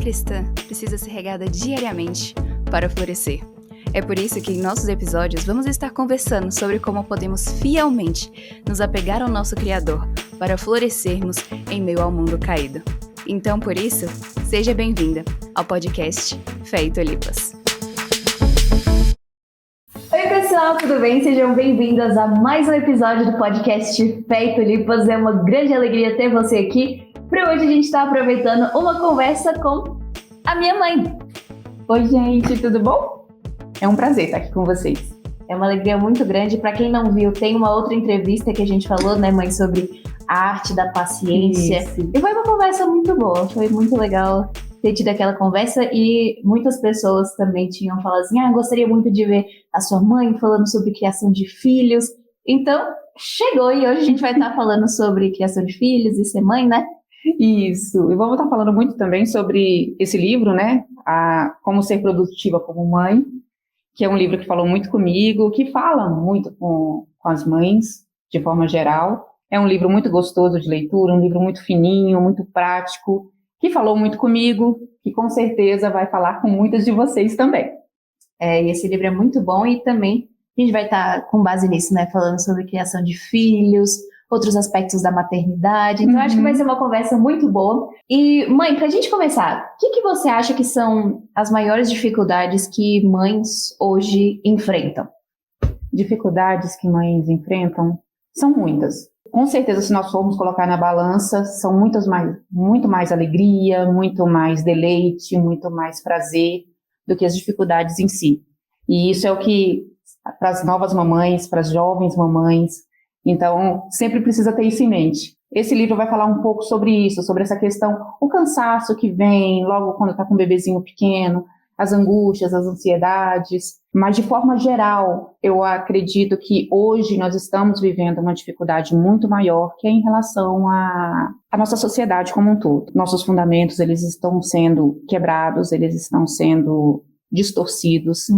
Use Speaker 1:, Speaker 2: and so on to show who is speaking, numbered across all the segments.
Speaker 1: cristã precisa ser regada diariamente para florescer. É por isso que em nossos episódios vamos estar conversando sobre como podemos fielmente nos apegar ao nosso Criador para florescermos em meio ao mundo caído. Então, por isso, seja bem-vinda ao podcast Fé e Tulipas.
Speaker 2: Oi pessoal, tudo bem? Sejam bem-vindas a mais um episódio do podcast Fé e Tulipas. É uma grande alegria ter você aqui. Para hoje a gente está aproveitando uma conversa com a minha mãe.
Speaker 3: Oi gente, tudo bom? É um prazer estar aqui com vocês.
Speaker 2: É uma alegria muito grande. Para quem não viu, tem uma outra entrevista que a gente falou, né, mãe, sobre a arte da paciência. Isso. E foi uma conversa muito boa, foi muito legal ter tido aquela conversa, e muitas pessoas também tinham falado assim, gostaria muito de ver a sua mãe falando sobre criação de filhos. Então, chegou, e hoje a gente vai estar falando sobre criação de filhos e ser mãe, né?
Speaker 3: Isso, e vamos estar falando muito também sobre esse livro, né, Como Ser Produtiva como Mãe, que é um livro que falou muito comigo, que fala muito com as mães, de forma geral. É um livro muito gostoso de leitura, um livro muito fininho, muito prático, que falou muito comigo, que com certeza vai falar com muitas de vocês também.
Speaker 2: E esse livro é muito bom, e também a gente vai estar com base nisso, né, falando sobre criação de filhos, outros aspectos da maternidade. Então, acho que vai ser uma conversa muito boa. E, mãe, pra gente começar, o que você acha que são as maiores dificuldades que mães hoje enfrentam?
Speaker 3: Dificuldades que mães enfrentam são muitas. Com certeza, se nós formos colocar na balança, são muito mais alegria, muito mais deleite, muito mais prazer do que as dificuldades em si. E isso é o que, para as novas mamães, para as jovens mamães, então, sempre precisa ter isso em mente. Esse livro vai falar um pouco sobre isso, sobre essa questão, o cansaço que vem logo quando está com um bebezinho pequeno, as angústias, as ansiedades, mas de forma geral, eu acredito que hoje nós estamos vivendo uma dificuldade muito maior, que é em relação à nossa sociedade como um todo. Nossos fundamentos, eles estão sendo quebrados, eles estão sendo distorcidos,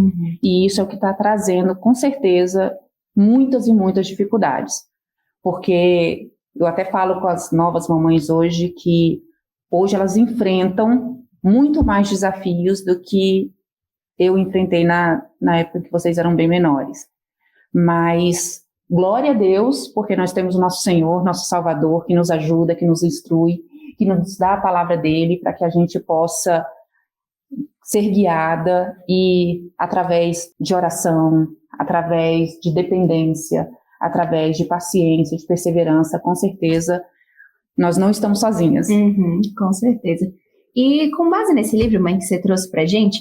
Speaker 3: e isso é o que está trazendo, com certeza, muitas e muitas dificuldades, porque eu até falo com as novas mamães hoje que hoje elas enfrentam muito mais desafios do que eu enfrentei na época que vocês eram bem menores. Mas glória a Deus, porque nós temos o nosso Senhor, nosso Salvador, que nos ajuda, que nos instrui, que nos dá a palavra dele para que a gente possa ser guiada e, através de oração, através de dependência, através de paciência, de perseverança, com certeza, nós não estamos sozinhas.
Speaker 2: Com certeza. E com base nesse livro, mãe, que você trouxe pra gente,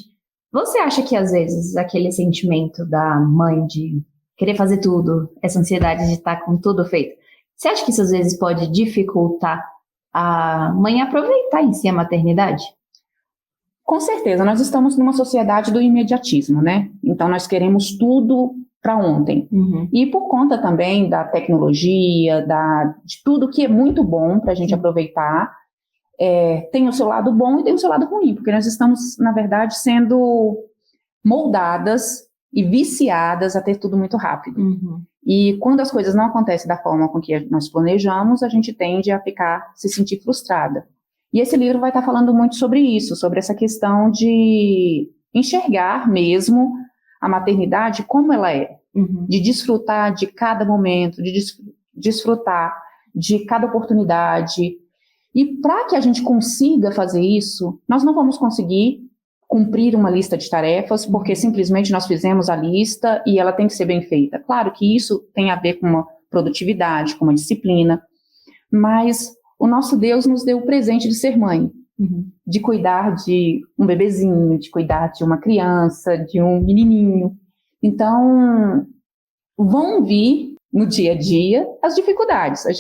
Speaker 2: você acha que às vezes aquele sentimento da mãe de querer fazer tudo, essa ansiedade de estar com tudo feito, você acha que isso às vezes pode dificultar a mãe aproveitar em si a maternidade?
Speaker 3: Com certeza, nós estamos numa sociedade do imediatismo, né? Então, nós queremos tudo para ontem. E por conta também da tecnologia, de tudo que é muito bom para a gente aproveitar, tem o seu lado bom e tem o seu lado ruim, porque nós estamos, na verdade, sendo moldadas e viciadas a ter tudo muito rápido. E quando as coisas não acontecem da forma com que nós planejamos, a gente tende a se sentir frustrada. E esse livro vai estar falando muito sobre isso, sobre essa questão de enxergar mesmo a maternidade como ela é, de desfrutar de cada momento, de desfrutar de cada oportunidade. E para que a gente consiga fazer isso, nós não vamos conseguir cumprir uma lista de tarefas, porque simplesmente nós fizemos a lista e ela tem que ser bem feita. Claro que isso tem a ver com uma produtividade, com uma disciplina, mas o nosso Deus nos deu o presente de ser mãe, de cuidar de um bebezinho, de cuidar de uma criança, de um menininho. Então, vão vir no dia a dia as dificuldades, às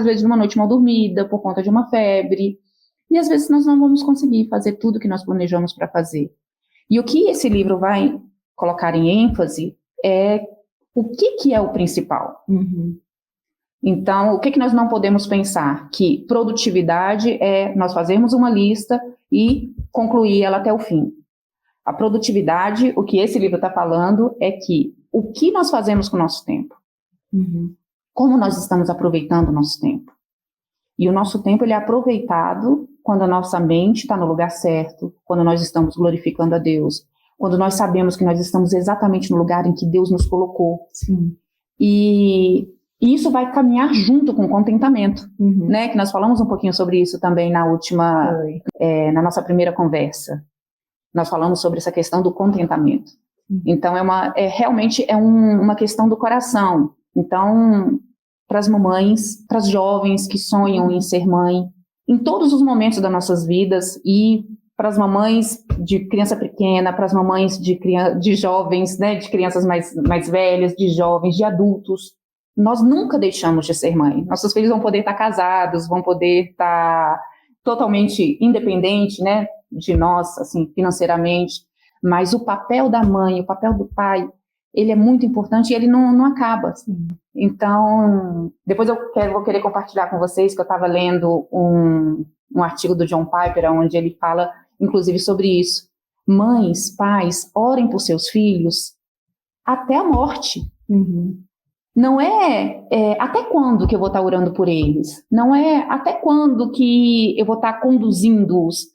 Speaker 3: vezes de uma noite mal dormida, por conta de uma febre, e às vezes nós não vamos conseguir fazer tudo que nós planejamos para fazer. E o que esse livro vai colocar em ênfase é o que é o principal. Então, o que nós não podemos pensar? Que produtividade é nós fazermos uma lista e concluir ela até o fim. A produtividade, o que esse livro está falando, é que o que nós fazemos com o nosso tempo? Como nós estamos aproveitando o nosso tempo? E o nosso tempo ele é aproveitado quando a nossa mente está no lugar certo, quando nós estamos glorificando a Deus, quando nós sabemos que nós estamos exatamente no lugar em que Deus nos colocou.
Speaker 2: Sim.
Speaker 3: E isso vai caminhar junto com o contentamento, né? Que nós falamos um pouquinho sobre isso também na na nossa primeira conversa. Nós falamos sobre essa questão do contentamento. Então, realmente uma questão do coração. Então, para as mamães, para as jovens que sonham em ser mãe, em todos os momentos das nossas vidas, e para as mamães de criança pequena, para as mamães de jovens, né, de crianças mais velhas, de jovens, de adultos, nós nunca deixamos de ser mãe. Nossos filhos vão poder estar casados, vão poder estar totalmente independentes, né, de nós, assim, financeiramente, mas o papel da mãe, o papel do pai, ele é muito importante e ele não acaba. Assim. Então, depois vou querer compartilhar com vocês que eu estava lendo um artigo do John Piper, onde ele fala, inclusive, sobre isso. Mães, pais, orem por seus filhos até a morte. Não até quando que eu vou estar orando por eles. Não é até quando que eu vou estar conduzindo-os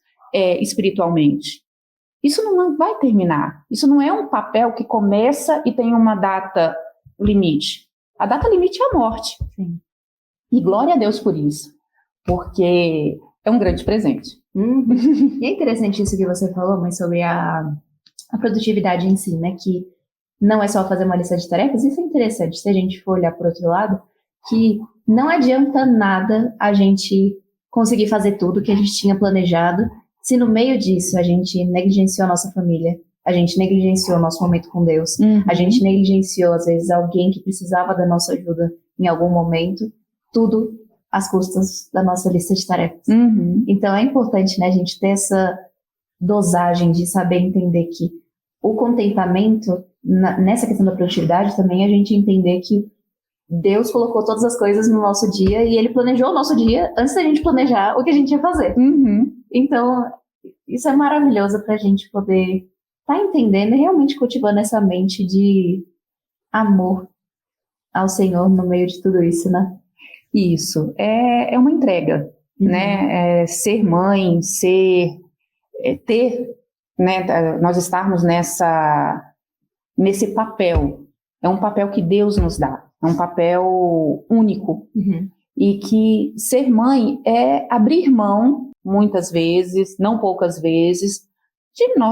Speaker 3: espiritualmente. Isso não vai terminar. Isso não é um papel que começa e tem uma data limite. A data limite é a morte.
Speaker 2: Sim.
Speaker 3: E glória a Deus por isso. Porque é um grande presente.
Speaker 2: E é interessante isso que você falou, mas sobre a produtividade em si, né? Que não é só fazer uma lista de tarefas. Isso é interessante, se a gente for olhar por outro lado, que não adianta nada a gente conseguir fazer tudo que a gente tinha planejado, se no meio disso a gente negligenciou a nossa família, a gente negligenciou o nosso momento com Deus, a gente negligenciou, às vezes, alguém que precisava da nossa ajuda em algum momento, tudo às custas da nossa lista de tarefas. Então é importante, né, a gente ter essa dosagem de saber entender que o contentamento, nessa questão da produtividade também, a gente entender que Deus colocou todas as coisas no nosso dia e Ele planejou o nosso dia antes da gente planejar o que a gente ia fazer. Então, isso é maravilhoso para a gente poder estar entendendo e realmente cultivando essa mente de amor ao Senhor no meio de tudo isso, né?
Speaker 3: Isso, é uma entrega, né? Ser mãe, ter, né? Nós estarmos nesse papel, é um papel que Deus nos dá, é um papel único, e que ser mãe é abrir mão, muitas vezes, não poucas vezes,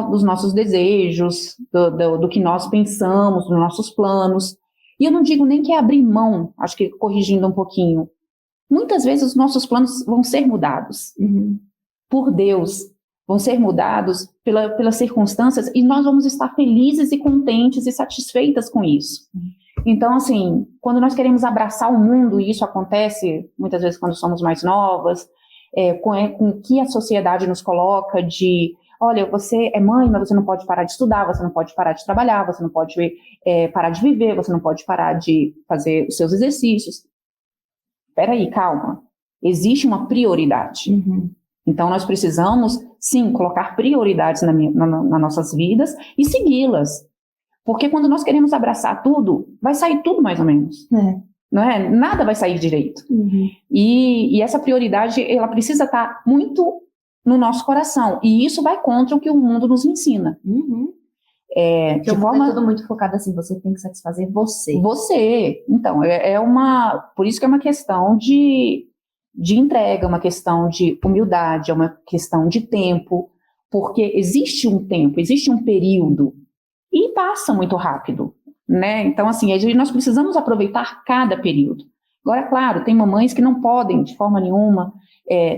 Speaker 3: dos nossos desejos, do que nós pensamos, dos nossos planos. E eu não digo nem que é abrir mão, acho que corrigindo um pouquinho. Muitas vezes os nossos planos vão ser mudados por Deus, vão ser mudados pelas circunstâncias, e nós vamos estar felizes e contentes e satisfeitas com isso. Então, assim, quando nós queremos abraçar o mundo, e isso acontece muitas vezes quando somos mais novas, com o que a sociedade nos coloca de, olha, você é mãe, mas você não pode parar de estudar, você não pode parar de trabalhar, você não pode parar de viver, você não pode parar de fazer os seus exercícios. Espera aí, calma. Existe uma prioridade. Então, nós precisamos, sim, colocar prioridades nas nossas vidas e segui-las. Porque quando nós queremos abraçar tudo, vai sair tudo mais ou menos. Não é? Nada vai sair direito. E essa prioridade, ela precisa estar muito no nosso coração. E isso vai contra o que o mundo nos ensina.
Speaker 2: Porque o mundo é tudo muito focado assim, você tem que satisfazer você.
Speaker 3: Você. Então, por isso que é uma questão de entrega, uma questão de humildade, é uma questão de tempo, porque existe um tempo, existe um período, e passa muito rápido, né? Então, assim, nós precisamos aproveitar cada período. Agora, claro, tem mamães que não podem, de forma nenhuma,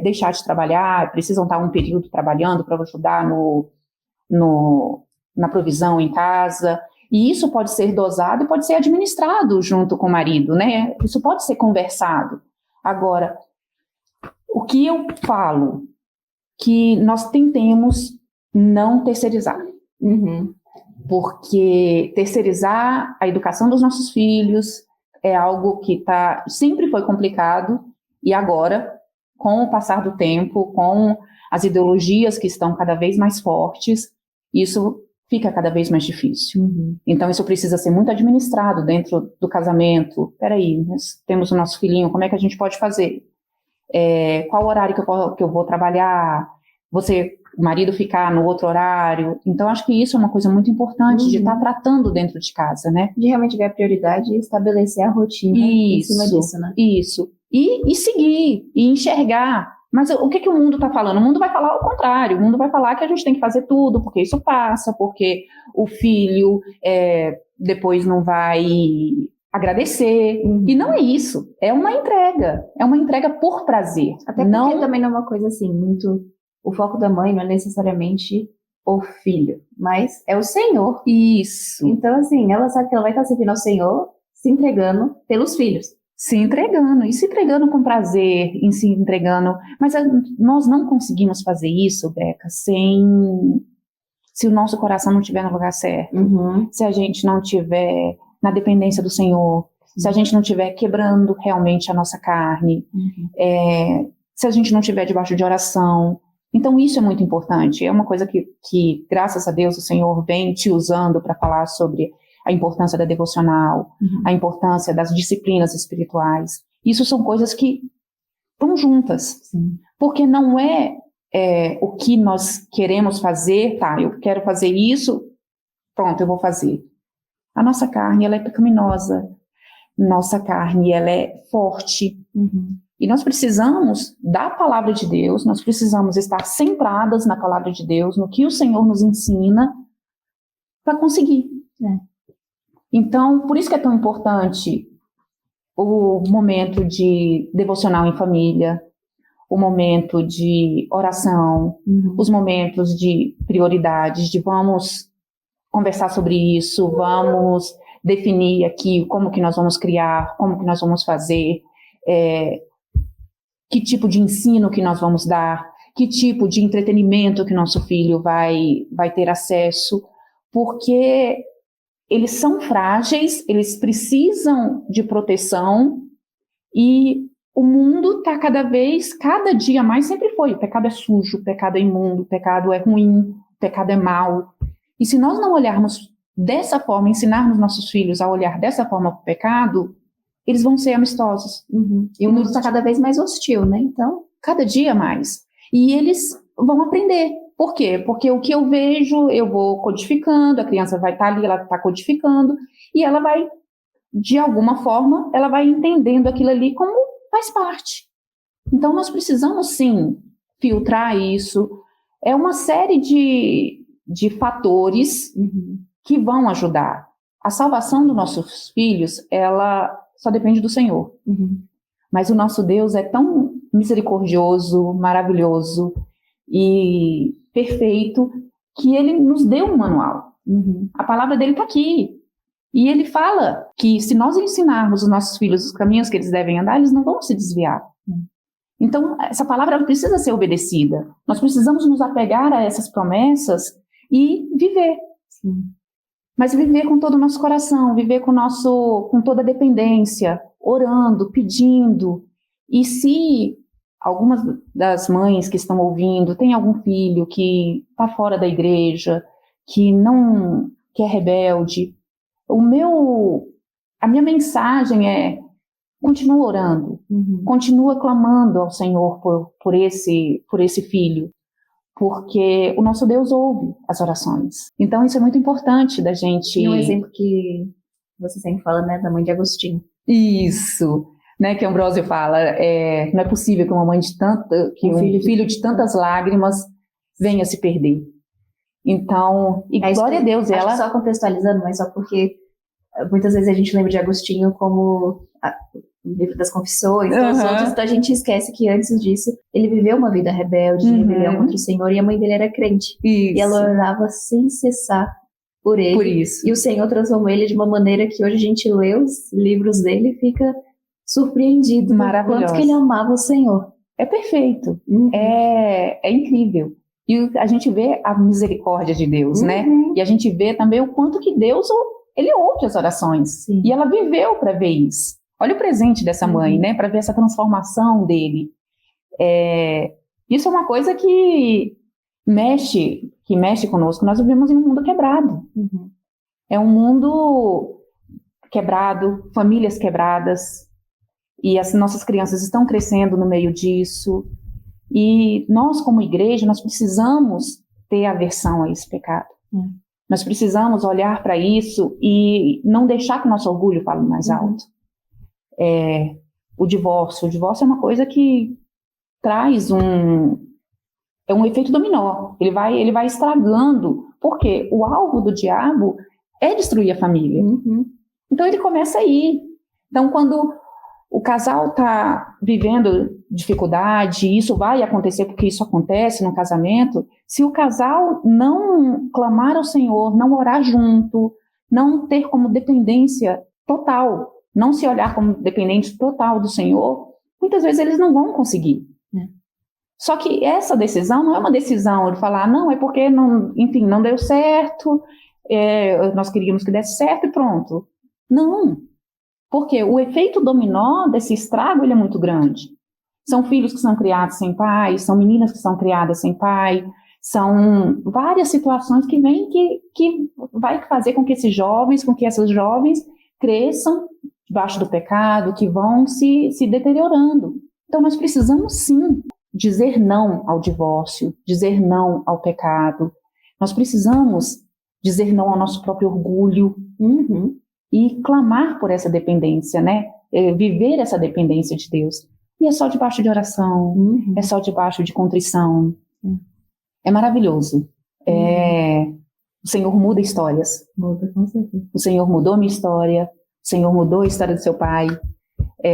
Speaker 3: deixar de trabalhar, precisam estar um período trabalhando para ajudar na provisão em casa, e isso pode ser dosado e pode ser administrado junto com o marido, né? Isso pode ser conversado. Agora, o que eu falo? Que nós tentemos não terceirizar. Porque terceirizar a educação dos nossos filhos é algo que sempre foi complicado, e agora, com o passar do tempo, com as ideologias que estão cada vez mais fortes, isso fica cada vez mais difícil. Então, isso precisa ser muito administrado dentro do casamento. Peraí, nós temos o nosso filhinho, como é que a gente pode fazer? qual horário que eu vou trabalhar, o marido ficar no outro horário. Então, acho que isso é uma coisa muito importante de estar tratando dentro de casa, né?
Speaker 2: De realmente ver a prioridade e estabelecer a rotina em cima disso, né?
Speaker 3: Isso. E seguir, e enxergar. Mas o que o mundo está falando? O mundo vai falar o contrário. O mundo vai falar que a gente tem que fazer tudo, porque isso passa, porque o filho depois não vai agradecer. E não é isso. É uma entrega. É uma entrega por prazer.
Speaker 2: Até porque também não é uma coisa assim, muito... O foco da mãe não é necessariamente o filho, mas é o Senhor.
Speaker 3: Isso.
Speaker 2: Então, assim, ela sabe que ela vai estar servindo ao Senhor, se entregando pelos filhos.
Speaker 3: Se entregando, e se entregando com prazer, e se entregando. Mas nós não conseguimos fazer isso, Beca, se o nosso coração não estiver no lugar certo, se a gente não estiver na dependência do Senhor, se a gente não estiver quebrando realmente a nossa carne, se a gente não estiver debaixo de oração. Então, isso é muito importante. É uma coisa que graças a Deus, o Senhor vem te usando para falar sobre a importância da devocional, a importância das disciplinas espirituais. Isso são coisas que estão juntas.
Speaker 2: Sim.
Speaker 3: Porque não é o que nós queremos fazer, tá, eu quero fazer isso, pronto, eu vou fazer. A nossa carne, ela é pecaminosa. Nossa carne, ela é forte. E nós precisamos da palavra de Deus, nós precisamos estar centradas na palavra de Deus, no que o Senhor nos ensina, para conseguir. Então, por isso que é tão importante o momento de devocional em família, o momento de oração, os momentos de prioridades, de vamos conversar sobre isso, vamos definir aqui como que nós vamos criar, como que nós vamos fazer, que tipo de ensino que nós vamos dar, que tipo de entretenimento que nosso filho vai ter acesso, porque eles são frágeis, eles precisam de proteção e o mundo está cada dia mais, sempre foi, o pecado é sujo, o pecado é imundo, o pecado é ruim, o pecado é mau. E se nós não olharmos dessa forma, ensinarmos nossos filhos a olhar dessa forma para o pecado, eles vão ser amistosos.
Speaker 2: E o mundo está cada vez mais hostil, né? Então,
Speaker 3: cada dia mais. E eles vão aprender. Por quê? Porque o que eu vejo, eu vou codificando, a criança vai estar ali, ela está codificando, e ela vai, de alguma forma, ela vai entendendo aquilo ali como faz parte. Então, nós precisamos, sim, filtrar isso. É uma série de fatores que vão ajudar. A salvação dos nossos filhos, ela só depende do Senhor. Mas o nosso Deus é tão misericordioso, maravilhoso e perfeito, que ele nos deu um manual. A palavra dele está aqui. E ele fala que se nós ensinarmos os nossos filhos os caminhos que eles devem andar, eles não vão se desviar. Então, essa palavra ela precisa ser obedecida. Nós precisamos nos apegar a essas promessas e viver. Mas viver com todo o nosso coração, viver com toda a dependência, orando, pedindo. E se algumas das mães que estão ouvindo têm algum filho que está fora da igreja, que é rebelde, a minha mensagem é: continua orando, continua clamando ao Senhor por esse filho, porque o nosso Deus ouve as orações. Então isso é muito importante da gente...
Speaker 2: E um exemplo que você sempre fala, né, da mãe de Agostinho.
Speaker 3: Isso, né, que Ambrósio fala, não é possível que um filho de tantas lágrimas venha se perder. Então, e glória a Deus,
Speaker 2: ela... Só contextualizando, mas só porque muitas vezes a gente lembra de Agostinho como o livro das confissões, então a gente esquece que antes disso ele viveu uma vida rebelde, rebelião contra o Senhor, e a mãe dele era crente.
Speaker 3: Isso.
Speaker 2: E ela orava sem cessar por ele.
Speaker 3: Por isso. E
Speaker 2: o Senhor transformou ele de uma maneira que hoje a gente lê os livros dele e fica surpreendido.
Speaker 3: Maravilhoso.
Speaker 2: Quanto que ele amava o Senhor.
Speaker 3: É perfeito. É incrível. E a gente vê a misericórdia de Deus, né? E a gente vê também o quanto que Deus, ele ouve as orações.
Speaker 2: Sim.
Speaker 3: E ela viveu para ver isso. Olha o presente dessa mãe, né? Para ver essa transformação dele. Isso é uma coisa que mexe conosco. Nós vivemos em um mundo quebrado. É um mundo quebrado, famílias quebradas. E as nossas crianças estão crescendo no meio disso. E nós, como igreja, nós precisamos ter aversão a esse pecado. Nós precisamos olhar para isso e não deixar que o nosso orgulho fale mais alto. O divórcio é uma coisa que traz um efeito dominó. Ele vai estragando, porque o alvo do diabo é destruir a família. Então ele começa aí. Então quando o casal está vivendo dificuldade, e isso vai acontecer porque isso acontece no casamento, se o casal não clamar ao Senhor, não orar junto, não ter como dependência total, não se olhar como dependente total do Senhor, muitas vezes eles não vão conseguir. Só que essa decisão não é uma decisão de falar, não, é porque não deu certo, nós queríamos que desse certo e pronto. Não. Porque o efeito dominó desse estrago ele é muito grande. São filhos que são criados sem pai, são meninas que são criadas sem pai, são várias situações que vêm que vai fazer com que essas jovens cresçam debaixo do pecado, que vão se deteriorando. Então nós precisamos sim dizer não ao divórcio, dizer não ao pecado. Nós precisamos dizer não ao nosso próprio orgulho. E clamar por essa dependência, né? Viver essa dependência de Deus. E é só debaixo de oração, é só debaixo de contrição. É maravilhoso. O Senhor muda histórias.
Speaker 2: Muda, com certeza.
Speaker 3: O Senhor mudou minha história, o Senhor mudou a história do seu pai.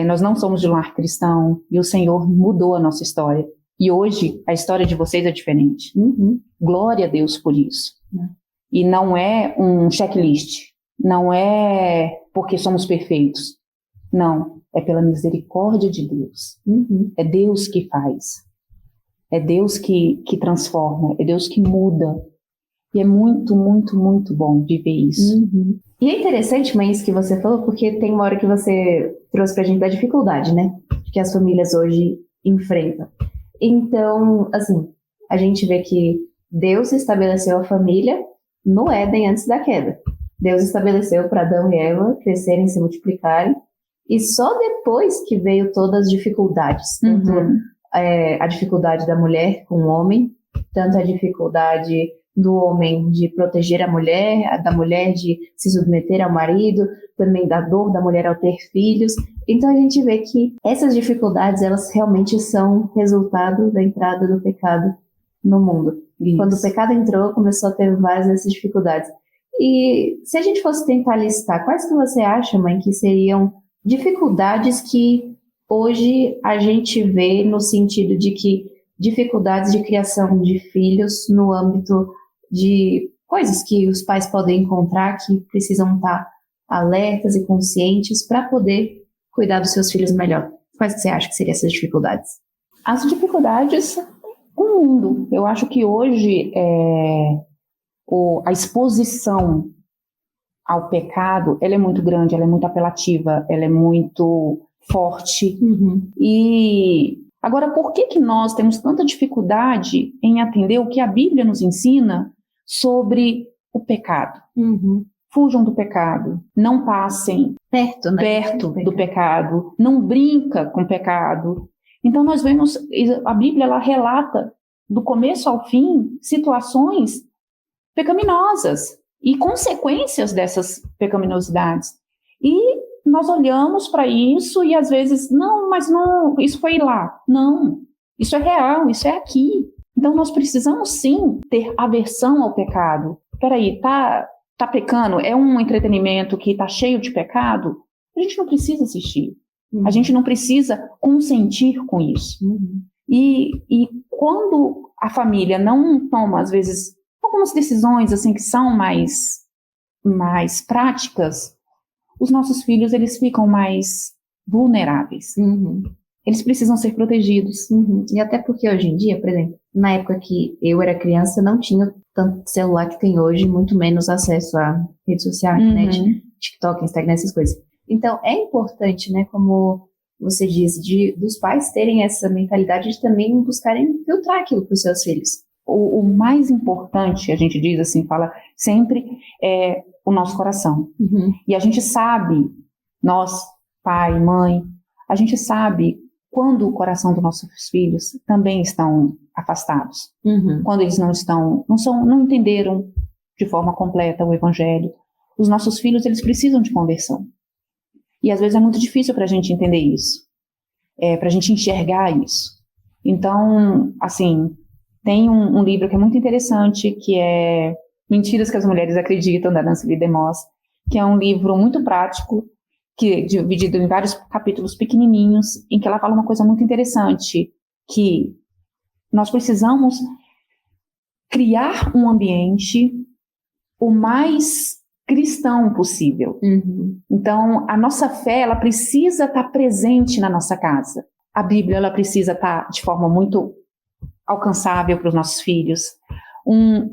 Speaker 3: Nós não somos de um lar cristão, e o Senhor mudou a nossa história. E hoje, a história de vocês é diferente. Glória a Deus por isso. E não é um checklist. Não é porque somos perfeitos. Não, é pela misericórdia de Deus. É Deus que faz. É Deus que transforma. É Deus que muda. E é muito, muito, muito bom viver isso.
Speaker 2: E é interessante, mãe, isso que você falou, porque tem uma hora que você trouxe pra gente da dificuldade, né? Que as famílias hoje enfrentam. Então, assim, a gente vê que Deus estabeleceu a família no Éden antes da queda. Deus estabeleceu para Adão e Eva crescerem, se multiplicarem, e só depois que veio todas as dificuldades, tanto a dificuldade da mulher com o homem, tanto a dificuldade do homem de proteger a mulher, da mulher de se submeter ao marido, também da dor da mulher ao ter filhos. Então a gente vê que essas dificuldades, elas realmente são resultado da entrada do pecado no mundo. Quando o pecado entrou, começou a ter várias dessas dificuldades. E se a gente fosse tentar listar, quais que você acha, mãe, que seriam dificuldades que hoje a gente vê no sentido de que dificuldades de criação de filhos no âmbito de coisas que os pais podem encontrar que precisam estar alertas e conscientes para poder cuidar dos seus filhos melhor? Quais que você acha que seriam essas dificuldades?
Speaker 3: As dificuldades no mundo. Eu acho que hoje a exposição ao pecado, ela é muito grande, ela é muito apelativa, ela é muito forte. E agora, por que nós temos tanta dificuldade em atender o que a Bíblia nos ensina sobre o pecado? Fujam do pecado, não passem perto do pecado, não brinca com o pecado. Então nós vemos, a Bíblia ela relata do começo ao fim situações pecaminosas e consequências dessas pecaminosidades. E nós olhamos para isso e às vezes, mas isso foi lá. Não, isso é real, isso é aqui. Então nós precisamos sim ter aversão ao pecado. Peraí, tá pecando? É um entretenimento que tá cheio de pecado? A gente não precisa assistir. A gente não precisa consentir com isso. E quando a família não toma, às vezes, algumas decisões assim que são mais práticas, os nossos filhos eles ficam mais vulneráveis. Eles precisam ser protegidos.
Speaker 2: E até porque hoje em dia, por exemplo, na época que eu era criança, não tinha tanto celular que tem hoje, muito menos acesso a rede social, internet, TikTok, Instagram, essas coisas. Então, é importante, né, como você diz, dos pais terem essa mentalidade de também buscarem filtrar aquilo para os seus filhos.
Speaker 3: O mais importante, a gente diz assim, fala sempre, é o nosso coração. E a gente sabe, nós, pai, mãe, A gente sabe quando o coração dos nossos filhos também estão afastados, quando eles não entenderam de forma completa o Evangelho. Os nossos filhos, eles precisam de conversão. E às vezes é muito difícil para a gente entender isso, para a gente enxergar isso. Então, assim, tem um livro que é muito interessante, que é Mentiras que as Mulheres Acreditam, da Nancy Lee DeMoss, que é um livro muito prático, que é dividido em vários capítulos pequenininhos, em que ela fala uma coisa muito interessante, que nós precisamos criar um ambiente o mais cristão possível. Então, a nossa fé, ela precisa estar presente na nossa casa. A Bíblia, ela precisa estar de forma muito alcançável para os nossos filhos. Um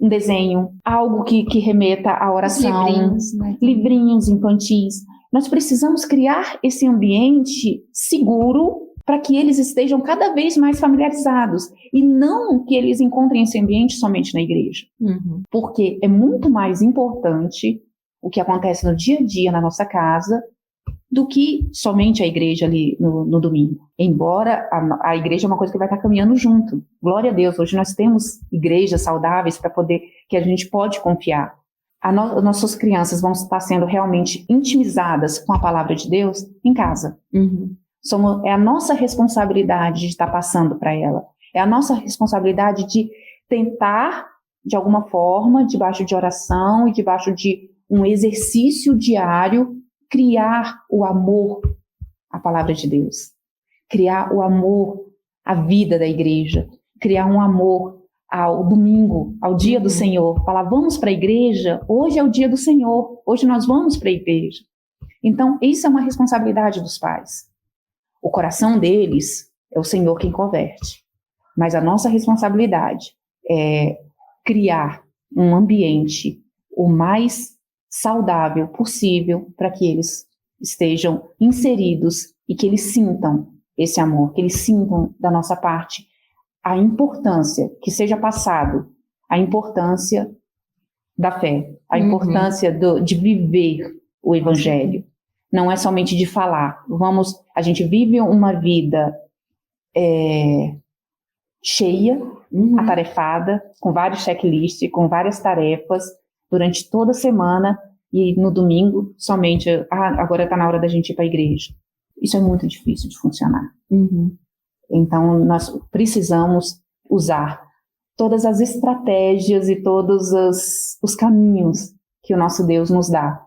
Speaker 3: desenho, algo que remeta à oração.
Speaker 2: Livrinhos, né?
Speaker 3: Livrinhos infantis. Nós precisamos criar esse ambiente seguro para que eles estejam cada vez mais familiarizados e não que eles encontrem esse ambiente somente na igreja. Porque é muito mais importante o que acontece no dia a dia na nossa casa do que somente a igreja ali no domingo. Embora a igreja é uma coisa que vai estar caminhando junto. Glória a Deus, hoje nós temos igrejas saudáveis que a gente pode confiar. Nossas crianças vão estar sendo realmente intimizadas com a palavra de Deus em casa. É a nossa responsabilidade de estar passando para ela. É a nossa responsabilidade de tentar, de alguma forma, debaixo de oração e debaixo de um exercício diário, criar o amor à palavra de Deus. Criar o amor à vida da igreja. Criar um amor ao domingo, ao dia do Senhor. Falar, vamos para a igreja? Hoje é o dia do Senhor. Hoje nós vamos para a igreja. Então, isso é uma responsabilidade dos pais. O coração deles é o Senhor quem converte. Mas a nossa responsabilidade é criar um ambiente o mais saudável possível para que eles estejam inseridos e que eles sintam esse amor, que eles sintam da nossa parte a importância, que seja passado a importância da fé, a importância de viver o Evangelho. Não é somente de falar. A gente vive uma vida cheia, atarefada, com vários checklists, com várias tarefas, durante toda a semana, e no domingo, somente, agora está na hora da gente ir para a igreja. Isso é muito difícil de funcionar. Então, nós precisamos usar todas as estratégias e todos os caminhos que o nosso Deus nos dá.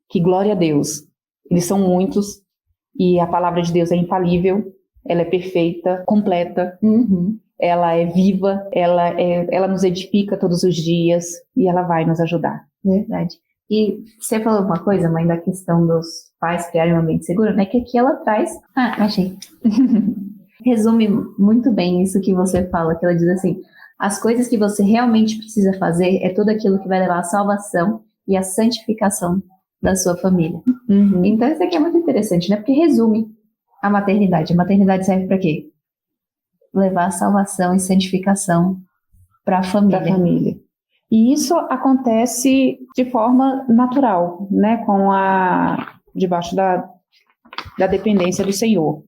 Speaker 3: Que glória a Deus! Eles são muitos, e a palavra de Deus é infalível, ela é perfeita, completa, ela é viva, ela nos edifica todos os dias, e ela vai nos ajudar.
Speaker 2: Verdade. E você falou uma coisa, mãe, da questão dos pais criarem um ambiente seguro, né? Que aqui ela traz... achei. Resume muito bem isso que você fala, que ela diz assim, as coisas que você realmente precisa fazer é tudo aquilo que vai levar à salvação e à santificação da sua família. Então isso aqui é muito interessante, né? Porque resume a maternidade. A maternidade serve para quê? Levar a salvação e santificação para a família.
Speaker 3: E isso acontece de forma natural, né? Debaixo da dependência do Senhor.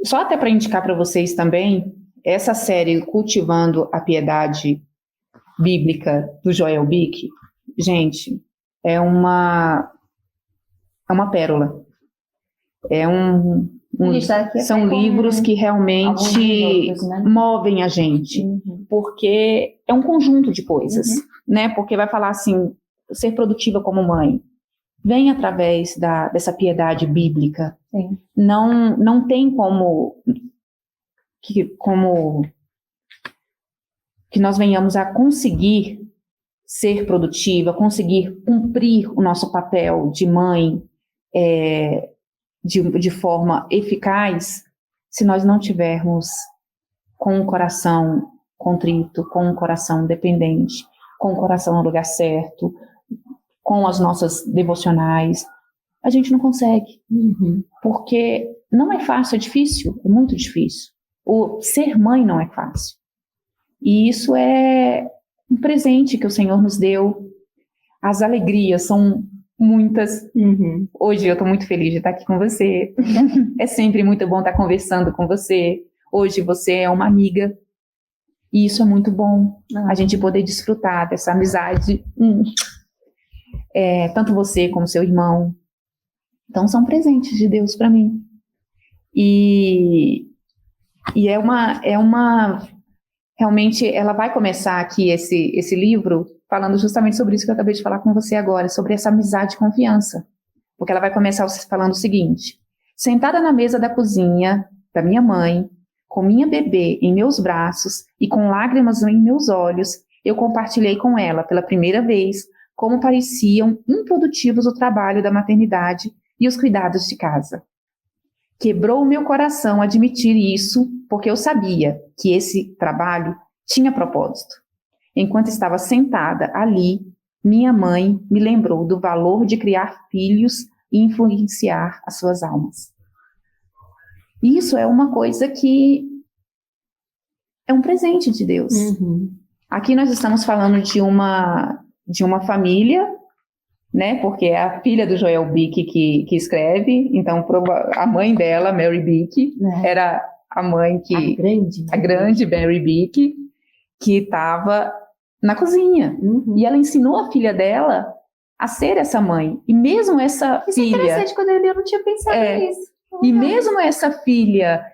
Speaker 3: Só até para indicar para vocês também, essa série Cultivando a Piedade Bíblica, do Joel Bick, gente, é uma pérola. São livros que realmente outros, né? Movem a gente, porque é um conjunto de coisas, né? Porque vai falar assim, ser produtiva como mãe, vem através dessa piedade bíblica.
Speaker 2: Sim.
Speaker 3: Não tem como que nós venhamos a conseguir ser produtiva, conseguir cumprir o nosso papel de mãe de forma eficaz, se nós não tivermos com o coração contrito, com o coração dependente, com o coração no lugar certo, com as nossas devocionais. A gente não consegue, porque não é fácil, é difícil, é muito difícil. O ser mãe não é fácil. E isso é um presente que o Senhor nos deu. As alegrias são muitas. Hoje eu estou muito feliz de estar aqui com você. É sempre muito bom estar conversando com você. Hoje você é uma amiga. E isso é muito bom. A gente poder desfrutar dessa amizade. Tanto você como seu irmão. Então são presentes de Deus para mim. E realmente ela vai começar aqui esse livro falando justamente sobre isso que eu acabei de falar com você agora, sobre essa amizade e confiança. Porque ela vai começar falando o seguinte: sentada na mesa da cozinha da minha mãe, com minha bebê em meus braços e com lágrimas em meus olhos, eu compartilhei com ela pela primeira vez como pareciam improdutivos o trabalho da maternidade e os cuidados de casa. Quebrou o meu coração admitir isso, porque eu sabia que esse trabalho tinha propósito. Enquanto estava sentada ali, minha mãe me lembrou do valor de criar filhos e influenciar as suas almas. Isso é uma coisa que é um presente de Deus. Aqui nós estamos falando de uma família, né? Porque é a filha do Joel Bick que escreve. Então, a mãe dela, Mary Bick, era a mãe que... A grande Mary Bick, que estava na cozinha. E ela ensinou a filha dela a ser essa mãe. E mesmo essa filha... Isso é
Speaker 2: interessante, quando eu não tinha pensado nisso.
Speaker 3: E mesmo essa filha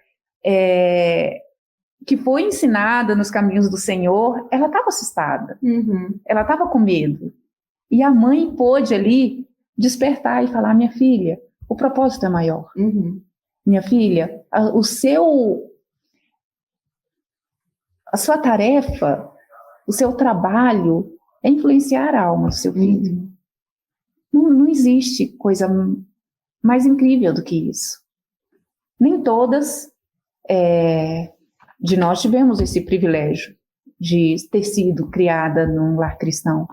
Speaker 3: que foi ensinada nos caminhos do Senhor, ela estava assustada. Ela estava com medo. E a mãe pôde ali despertar e falar: minha filha, o propósito é maior. Minha filha, a sua tarefa, o seu trabalho é influenciar a alma do seu filho. Não existe coisa mais incrível do que isso. Nem todas de nós tivemos esse privilégio de ter sido criada num lar cristão.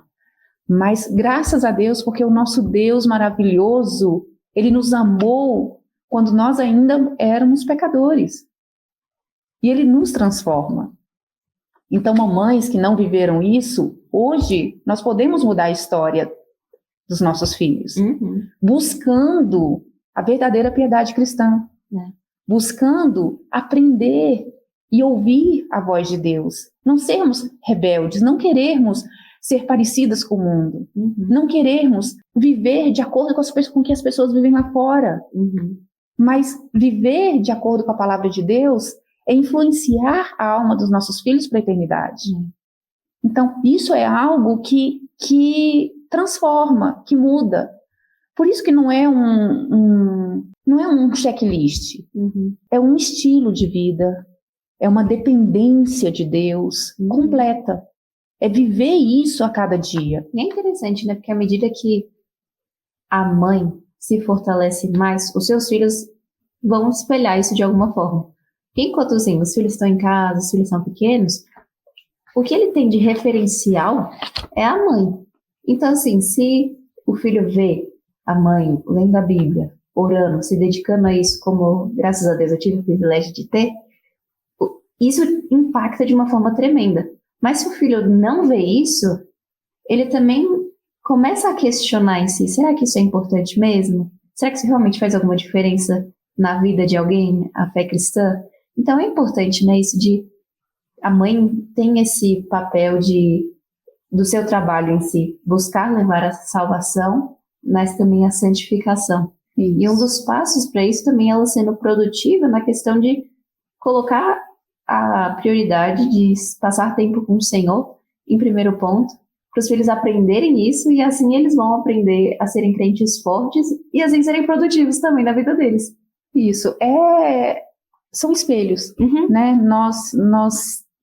Speaker 3: Mas graças a Deus, porque o nosso Deus maravilhoso, Ele nos amou quando nós ainda éramos pecadores. E Ele nos transforma. Então, mamães que não viveram isso, hoje nós podemos mudar a história dos nossos filhos. Buscando a verdadeira piedade cristã. Buscando aprender e ouvir a voz de Deus. Não sermos rebeldes, não querermos ser parecidas com o mundo. Não querermos viver de acordo com o que as pessoas vivem lá fora. Mas viver de acordo com a palavra de Deus é influenciar a alma dos nossos filhos para a eternidade. Então, isso é algo que transforma, que muda. Por isso que não é um checklist. É um estilo de vida. É uma dependência de Deus completa. É viver isso a cada dia.
Speaker 2: E é interessante, né? Porque à medida que a mãe se fortalece mais, os seus filhos vão espelhar isso de alguma forma. Porque enquanto assim, os filhos estão em casa, os filhos são pequenos, o que ele tem de referencial é a mãe. Então, assim, se o filho vê a mãe lendo a Bíblia, orando, se dedicando a isso, como, graças a Deus, eu tive o privilégio de ter, isso impacta de uma forma tremenda. Mas se o filho não vê isso, ele também começa a questionar em si: será que isso é importante mesmo? Será que isso realmente faz alguma diferença na vida de alguém, a fé cristã? Então é importante, né, isso de a mãe tem esse papel do seu trabalho em si, buscar levar a salvação, mas também a santificação. E um dos passos para isso também é ela sendo produtiva na questão de colocar a prioridade de passar tempo com o Senhor em primeiro ponto, para os filhos aprenderem isso, e assim eles vão aprender a serem crentes fortes e assim serem produtivos também na vida deles.
Speaker 3: Isso, são espelhos, né? Nós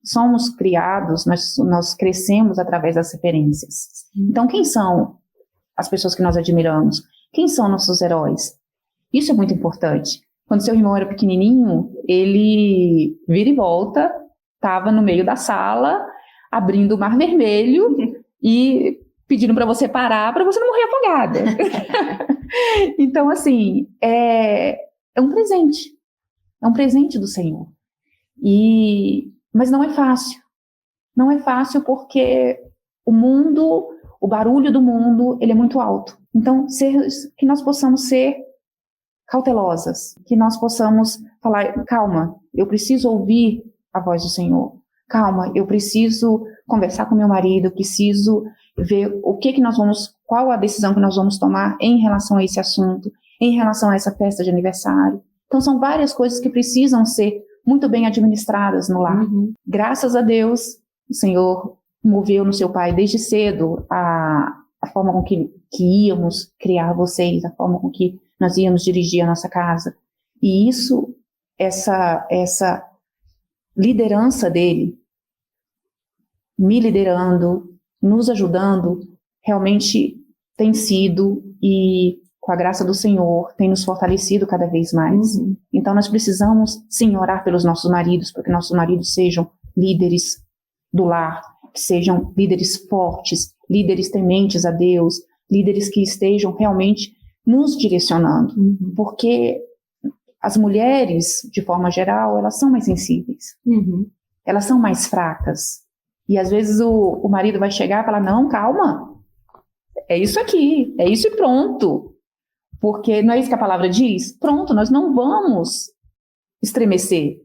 Speaker 3: somos criados, nós crescemos através das referências. Então, quem são as pessoas que nós admiramos? Quem são nossos heróis? Isso é muito importante. Quando seu irmão era pequenininho, ele vira e volta, estava no meio da sala, abrindo o Mar Vermelho e pedindo para você parar, para você não morrer afogada. Então, assim, é um presente. É um presente do Senhor. Mas não é fácil. Não é fácil porque o barulho do mundo, ele é muito alto. Então, que nós possamos ser cautelosas, que nós possamos falar, calma, eu preciso ouvir a voz do Senhor. Calma, eu preciso conversar com meu marido, eu preciso ver qual a decisão que nós vamos tomar em relação a esse assunto, em relação a essa festa de aniversário. Então, são várias coisas que precisam ser muito bem administradas no lar. Graças a Deus, o Senhor moveu no seu pai desde cedo a forma com que íamos criar vocês, a forma com que nós íamos dirigir a nossa casa. E isso, essa liderança dele, me liderando, nos ajudando, realmente tem sido, e com a graça do Senhor, tem nos fortalecido cada vez mais. Então nós precisamos, sim, orar pelos nossos maridos, para que nossos maridos sejam líderes do lar, que sejam líderes fortes, líderes tementes a Deus, líderes que estejam realmente nos direcionando, porque as mulheres, de forma geral, elas são mais sensíveis, elas são mais fracas, e às vezes o marido vai chegar e falar, não, calma, é isso aqui, é isso e pronto, porque não é isso que a palavra diz? Pronto, nós não vamos estremecer.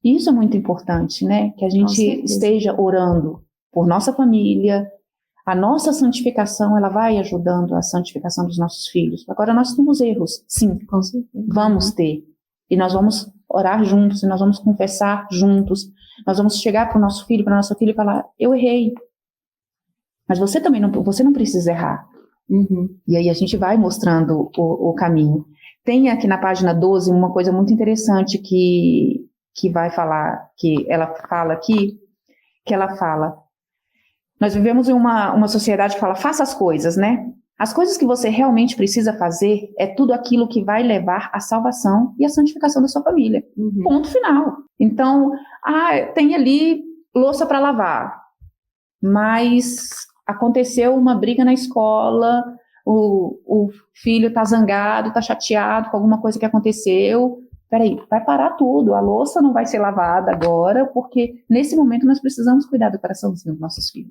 Speaker 3: Isso é muito importante, né? Que a gente esteja orando por nossa família. A nossa santificação, ela vai ajudando a santificação dos nossos filhos. Agora, nós temos erros, sim, vamos ter. E nós vamos orar juntos, e nós vamos confessar juntos. Nós vamos chegar para o nosso filho, para a nossa filha e falar, eu errei. Mas você também você não precisa errar. E aí a gente vai mostrando o caminho. Tem aqui na página 12 uma coisa muito interessante que vai falar, que ela fala aqui, que ela fala, nós vivemos em uma sociedade que fala, faça as coisas, né? As coisas que você realmente precisa fazer é tudo aquilo que vai levar à salvação e à santificação da sua família. Ponto final. Então, tem ali louça para lavar, mas aconteceu uma briga na escola, o filho está zangado, está chateado com alguma coisa que aconteceu. Peraí, vai parar tudo, a louça não vai ser lavada agora, porque nesse momento nós precisamos cuidar do coraçãozinho dos nossos filhos.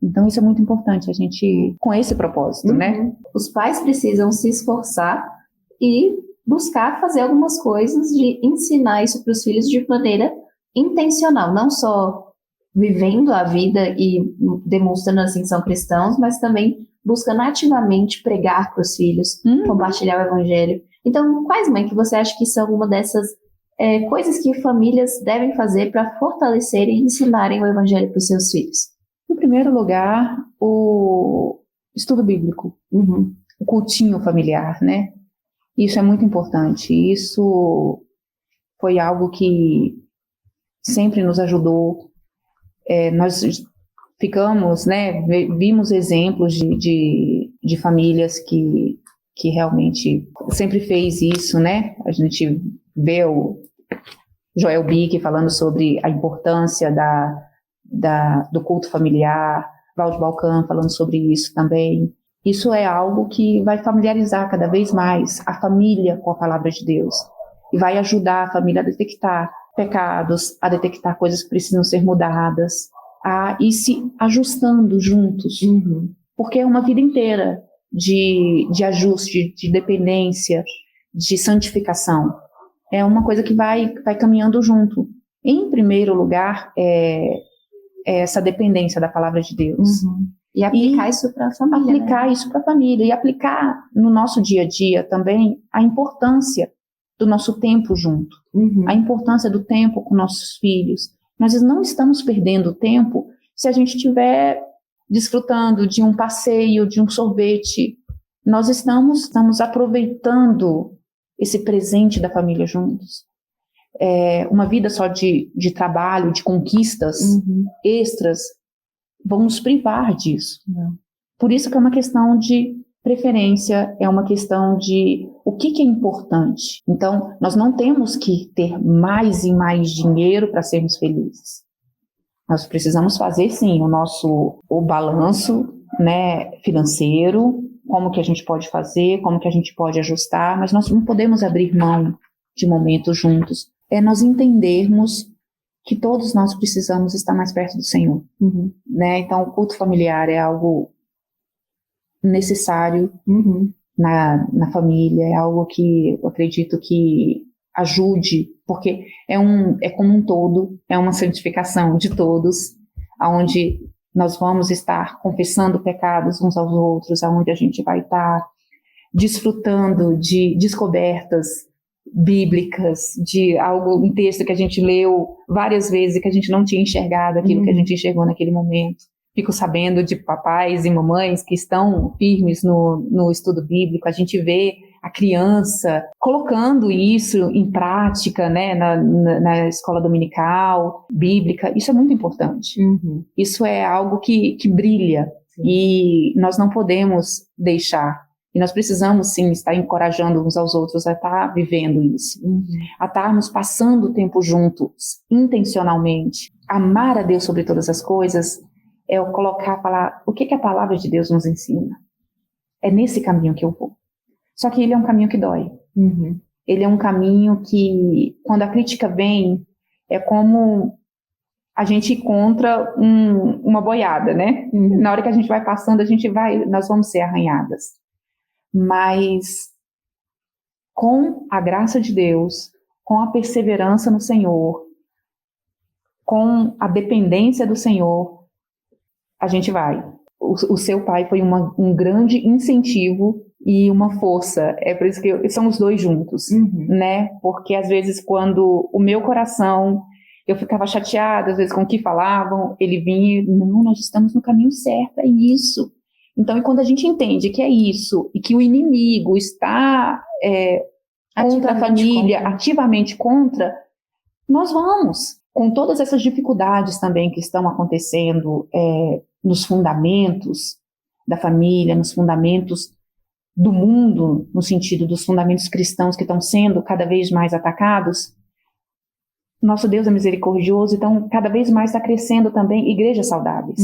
Speaker 3: Então isso é muito importante, a gente, com esse propósito, né?
Speaker 2: Os pais precisam se esforçar e buscar fazer algumas coisas de ensinar isso para os filhos de maneira intencional, não só vivendo a vida e demonstrando assim que são cristãos, mas também buscando ativamente pregar para os filhos, compartilhar o evangelho. Então, quais, mãe, que você acha que são uma dessas coisas que famílias devem fazer para fortalecer e ensinarem o evangelho para os seus filhos?
Speaker 3: No primeiro lugar, o estudo bíblico, o cultinho familiar, né? Isso é muito importante. Isso foi algo que sempre nos ajudou. Nós ficamos, né? Vimos exemplos de famílias que realmente sempre fez isso, né? A gente vê o Joel Bick falando sobre a importância do culto familiar, Valde Balcan falando sobre isso também. Isso é algo que vai familiarizar cada vez mais a família com a palavra de Deus e vai ajudar a família a detectar pecados, a detectar coisas que precisam ser mudadas, a ir se ajustando juntos, porque é uma vida inteira de ajuste, de dependência, de santificação. É uma coisa que vai caminhando junto. Em primeiro lugar, é essa dependência da palavra de Deus.
Speaker 2: E aplicar isso para a família.
Speaker 3: Aplicar isso para a família. E aplicar no nosso dia a dia também a importância do nosso tempo junto. A importância do tempo com nossos filhos. Nós não estamos perdendo tempo se a gente estiver desfrutando de um passeio, de um sorvete. Nós estamos aproveitando esse presente da família juntos. Uma vida só de trabalho, de conquistas extras, vão nos privar disso. Por isso que é uma questão de preferência, é uma questão de o que é importante. Então, nós não temos que ter mais e mais dinheiro para sermos felizes. Nós precisamos fazer, sim, o balanço, né, financeiro, como que a gente pode fazer, como que a gente pode ajustar, mas nós não podemos abrir mão de momentos juntos. É nós entendermos que todos nós precisamos estar mais perto do Senhor. Né? Então, o culto familiar é algo necessário na família, é algo que eu acredito que ajude, porque é como um todo, é uma santificação de todos, onde nós vamos estar confessando pecados uns aos outros, onde a gente vai estar desfrutando de descobertas bíblicas, de um texto que a gente leu várias vezes e que a gente não tinha enxergado aquilo que a gente enxergou naquele momento. Fico sabendo de papais e mamães que estão firmes no estudo bíblico, a gente vê a criança colocando isso em prática, né, na escola dominical, bíblica. Isso é muito importante. Isso é algo que brilha. Sim. E nós não podemos deixar. E nós precisamos, sim, estar encorajando uns aos outros a estar vivendo isso. A estarmos passando o tempo juntos, intencionalmente. Amar a Deus sobre todas as coisas é eu colocar o que a palavra de Deus nos ensina. É nesse caminho que eu vou. Só que ele é um caminho que dói. Ele é um caminho que, quando a crítica vem, é como a gente encontra uma boiada, né? Na hora que a gente vai passando, nós vamos ser arranhadas. Mas com a graça de Deus, com a perseverança no Senhor, com a dependência do Senhor, a gente vai. O seu pai foi um grande incentivo e uma força. É por isso que são os dois juntos, né? Porque às vezes quando o meu coração, eu ficava chateada, às vezes com o que falavam, ele vinha e, não, nós estamos no caminho certo, é isso. Então, e quando a gente entende que é isso, e que o inimigo está contra a família, ativamente contra, nós vamos. Com todas essas dificuldades também que estão acontecendo nos fundamentos da família, nos fundamentos do mundo, no sentido dos fundamentos cristãos que estão sendo cada vez mais atacados, nosso Deus é misericordioso, então cada vez mais está crescendo também igrejas saudáveis.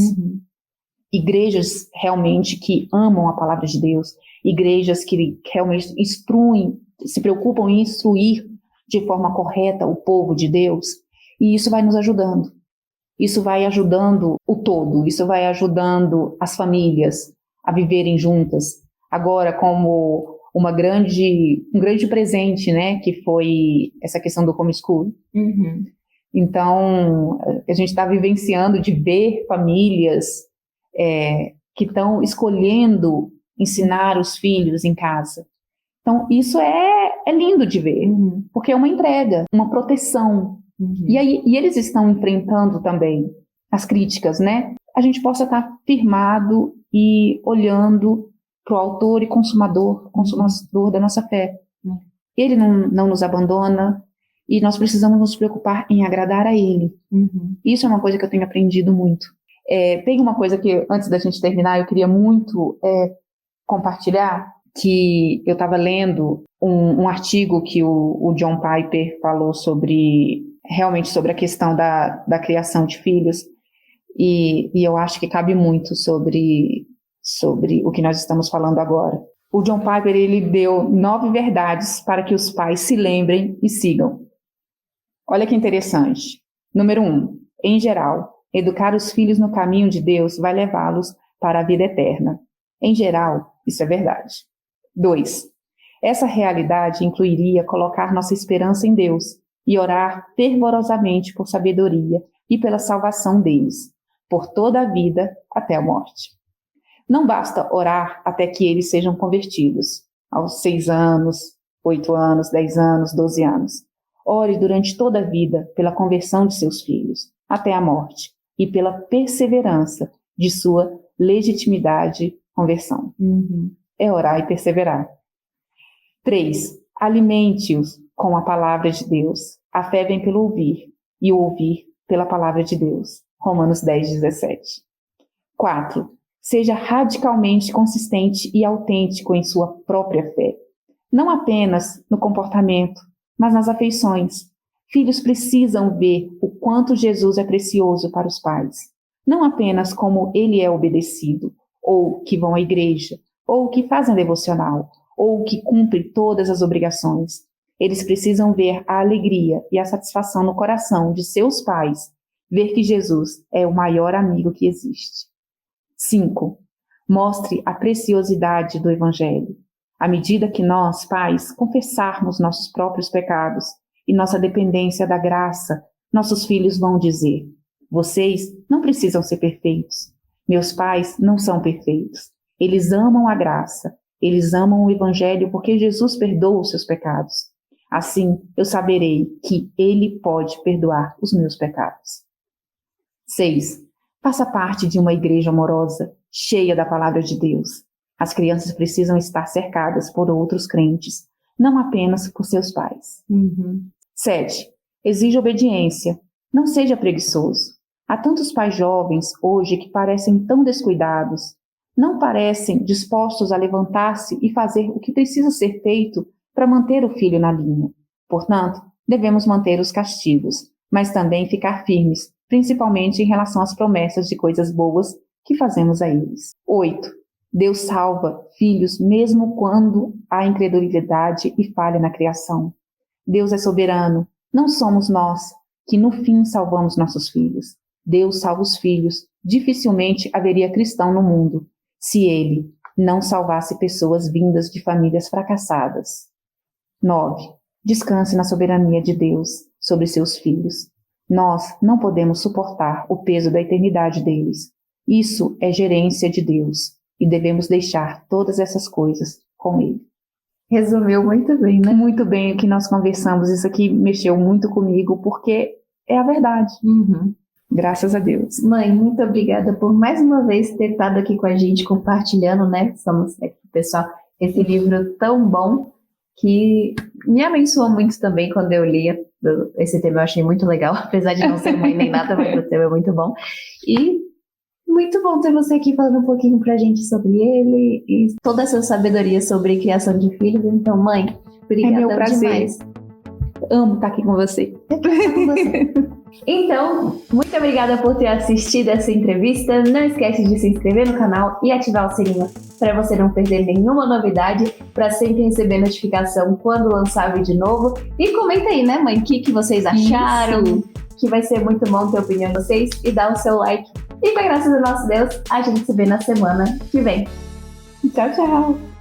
Speaker 3: Igrejas realmente que amam a palavra de Deus, igrejas que realmente instruem, se preocupam em instruir de forma correta o povo de Deus, e isso vai nos ajudando. Isso vai ajudando o todo, isso vai ajudando as famílias a viverem juntas. Agora, como um grande presente, né, que foi essa questão do homeschool. Então, a gente está vivenciando de ver famílias que estão escolhendo ensinar os filhos em casa. Então, isso é lindo de ver, porque é uma entrega, uma proteção. E eles estão enfrentando também as críticas, né? A gente possa estar firmado e olhando para o autor e consumador da nossa fé. Ele não nos abandona e nós precisamos nos preocupar em agradar a ele. Isso é uma coisa que eu tenho aprendido muito. Tem uma coisa que, antes da gente terminar, eu queria muito compartilhar, que eu estava lendo um artigo que o John Piper falou realmente sobre a questão da criação de filhos, e eu acho que cabe muito sobre o que nós estamos falando agora. O John Piper, ele deu 9 verdades para que os pais se lembrem e sigam. Olha que interessante. Número 1, em geral, educar os filhos no caminho de Deus vai levá-los para a vida eterna. Em geral, isso é verdade. 2, essa realidade incluiria colocar nossa esperança em Deus e orar fervorosamente por sabedoria e pela salvação deles, por toda a vida até a morte. Não basta orar até que eles sejam convertidos, aos 6 anos, 8 anos, 10 anos, 12 anos. Ore durante toda a vida pela conversão de seus filhos, até a morte, e pela perseverança de sua legitimidade conversão. É orar e perseverar. 3, alimente-os com a palavra de Deus. A fé vem pelo ouvir, e o ouvir pela palavra de Deus. Romanos 10:17. 4, seja radicalmente consistente e autêntico em sua própria fé. Não apenas no comportamento, mas nas afeições. Filhos precisam ver o quanto Jesus é precioso para os pais. Não apenas como ele é obedecido, ou que vão à igreja, ou que fazem devocional, ou que cumprem todas as obrigações. Eles precisam ver a alegria e a satisfação no coração de seus pais, ver que Jesus é o maior amigo que existe. 5. Mostre a preciosidade do Evangelho. À medida que nós, pais, confessarmos nossos próprios pecados e nossa dependência da graça, nossos filhos vão dizer: vocês não precisam ser perfeitos. Meus pais não são perfeitos. Eles amam a graça. Eles amam o Evangelho porque Jesus perdoa os seus pecados. Assim, eu saberei que Ele pode perdoar os meus pecados. 6. Faça parte de uma igreja amorosa, cheia da palavra de Deus. As crianças precisam estar cercadas por outros crentes, não apenas por seus pais. 7. Exija obediência. Não seja preguiçoso. Há tantos pais jovens hoje que parecem tão descuidados. Não parecem dispostos a levantar-se e fazer o que precisa ser feito para manter o filho na linha. Portanto, devemos manter os castigos, mas também ficar firmes, principalmente em relação às promessas de coisas boas que fazemos a eles. 8. Deus salva filhos mesmo quando há incredulidade e falha na criação. Deus é soberano, não somos nós que no fim salvamos nossos filhos. Deus salva os filhos. Dificilmente haveria cristão no mundo se Ele não salvasse pessoas vindas de famílias fracassadas. 9. Descanse na soberania de Deus sobre seus filhos. Nós não podemos suportar o peso da eternidade deles. Isso é gerência de Deus e devemos deixar todas essas coisas com Ele.
Speaker 2: Resumiu muito bem, né?
Speaker 3: Muito bem o que nós conversamos. Isso aqui mexeu muito comigo porque é a verdade. Graças a Deus.
Speaker 2: Mãe, muito obrigada por mais uma vez ter estado aqui com a gente, compartilhando, né? Somos aqui, pessoal, esse livro tão bom que me abençoou muito também quando eu li. Esse tema eu achei muito legal, apesar de não ser mãe nem nada, mas o tema é muito bom. E muito bom ter você aqui falando um pouquinho pra gente sobre ele e toda essa sabedoria sobre criação de filhos. Então, mãe, obrigada
Speaker 3: meu prazer.
Speaker 2: demais.
Speaker 3: Amo estar aqui com você.
Speaker 2: Então, muito obrigada por ter assistido essa entrevista. Não esquece de se inscrever no canal e ativar o sininho para você não perder nenhuma novidade, para sempre receber notificação quando lançar vídeo novo. E comenta aí, né, mãe, o que vocês acharam, que vai ser muito bom ter a opinião de vocês, e dá o seu like. E com a graça do nosso Deus, a gente se vê na semana que vem.
Speaker 3: Tchau, tchau.